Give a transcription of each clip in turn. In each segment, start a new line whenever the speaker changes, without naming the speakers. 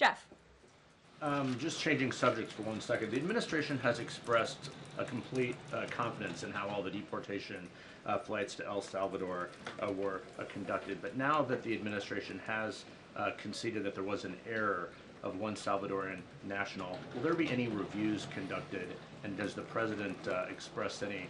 Jeff.
Just changing subjects for 1 second. The administration has expressed a complete confidence in how all the deportation flights to El Salvador were conducted. But now that the administration has conceded that there was an error of one Salvadoran national, will there be any reviews conducted? And does the president express any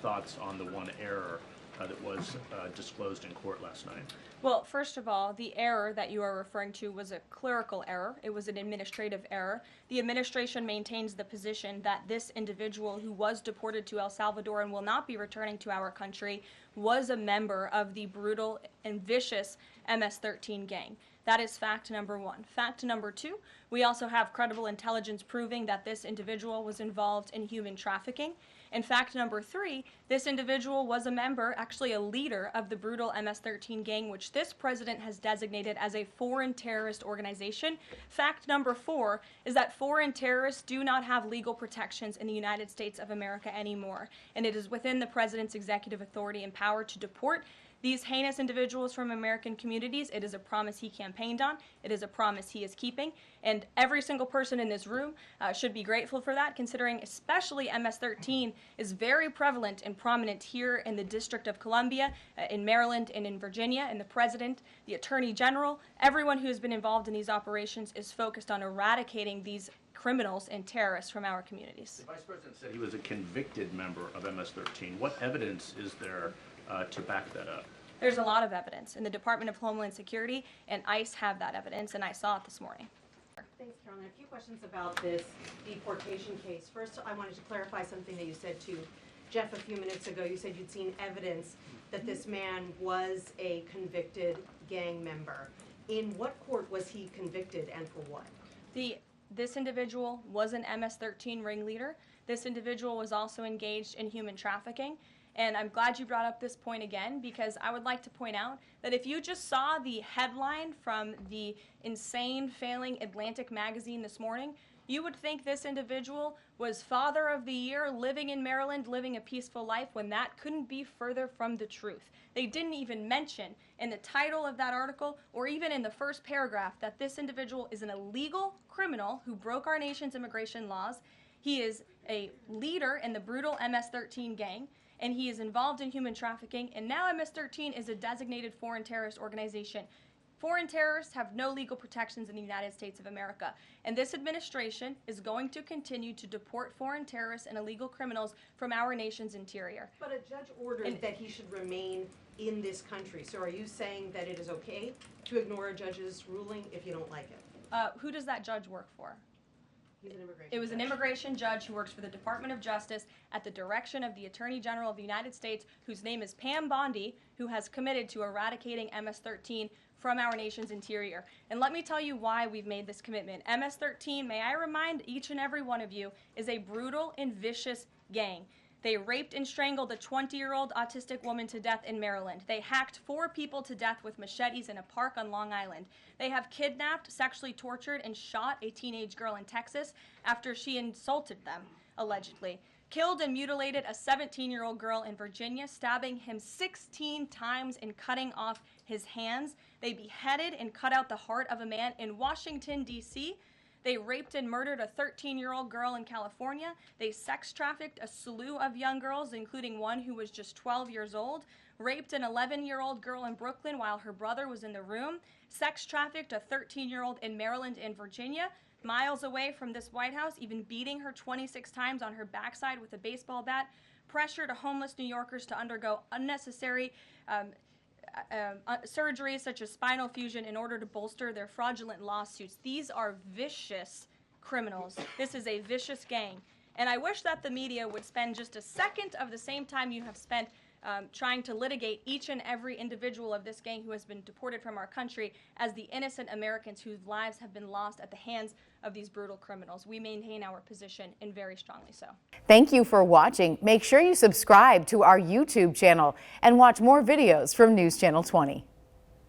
thoughts on the one error that was disclosed in court last night?
Well, first of all, the error that you are referring to was a clerical error. It was an administrative error. The administration maintains the position that this individual who was deported to El Salvador and will not be returning to our country was a member of the brutal and vicious MS-13 gang. That is fact number one. Fact number two, we also have credible intelligence proving that this individual was involved in human trafficking. And fact number three, this individual was a member, actually a leader of the brutal MS-13 gang, which this president has designated as a foreign terrorist organization. Fact number four is that foreign terrorists do not have legal protections in the United States of America anymore. And it is within the president's executive authority and power to deport these heinous individuals from American communities. It is a promise he campaigned on. It is a promise he is keeping. And every single person in this room should be grateful for that, considering especially MS-13 is very prevalent and prominent here in the District of Columbia, in Maryland, and in Virginia. And the president, the attorney general, everyone who has been involved in these operations is focused on eradicating these criminals and terrorists from our communities.
The vice president said he was a convicted member of MS-13. What evidence is there to back that up?
There's a lot of evidence, and the Department of Homeland Security and ICE have that evidence, and I saw it this morning.
Thanks, Carolyn. A few questions about this deportation case. First, I wanted to clarify something that you said to Jeff a few minutes ago. You said you'd seen evidence that this man was a convicted gang member. In what court was he convicted, and for what?
This individual was an MS-13 ringleader. This individual was also engaged in human trafficking. And I'm glad you brought up this point again, because I would like to point out that if you just saw the headline from the insane, failing Atlantic magazine this morning, you would think this individual was Father of the Year, living in Maryland, living a peaceful life, when that couldn't be further from the truth. They didn't even mention in the title of that article, or even in the first paragraph, that this individual is an illegal criminal who broke our nation's immigration laws. He is a leader in the brutal MS-13 gang, and he is involved in human trafficking, and now MS-13 is a designated foreign terrorist organization. Foreign terrorists have no legal protections in the United States of America, and this administration is going to continue to deport foreign terrorists and illegal criminals from our nation's interior.
But a judge ordered that he should remain in this country, so are you saying that it is okay to ignore a judge's ruling if you don't like it?
Who does that judge work for?
He's an immigration
It was
judge.
an immigration judge who works for the Department of Justice at the direction of the Attorney General of the United States, whose name is Pam Bondi, who has committed to eradicating MS-13 from our nation's interior. And let me tell you why we've made this commitment. MS-13, may I remind each and every one of you, is a brutal and vicious gang. They raped and strangled a 20-year-old autistic woman to death in Maryland. They hacked 4 people to death with machetes in a park on Long Island. They have kidnapped, sexually tortured, and shot a teenage girl in Texas after she insulted them, allegedly. Killed and mutilated a 17-year-old girl in Virginia, stabbing him 16 times and cutting off his hands. They beheaded and cut out the heart of a man in Washington, D.C. They raped and murdered a 13-year-old girl in California. They sex trafficked a slew of young girls, including one who was just 12 years old. Raped an 11-year-old girl in Brooklyn while her brother was in the room. Sex trafficked a 13-year-old in Maryland and Virginia, miles away from this White House, even beating her 26 times on her backside with a baseball bat. Pressured homeless New Yorkers to undergo unnecessary surgeries such as spinal fusion in order to bolster their fraudulent lawsuits. These are vicious criminals. This is a vicious gang. And I wish that the media would spend just a second of the same time you have spent trying to litigate each and every individual of this gang who has been deported from our country as the innocent Americans whose lives have been lost at the hands of these brutal criminals. We maintain our position, and very strongly so.
Thank you for watching. Make sure you subscribe to our YouTube channel and watch more videos from News Channel 20.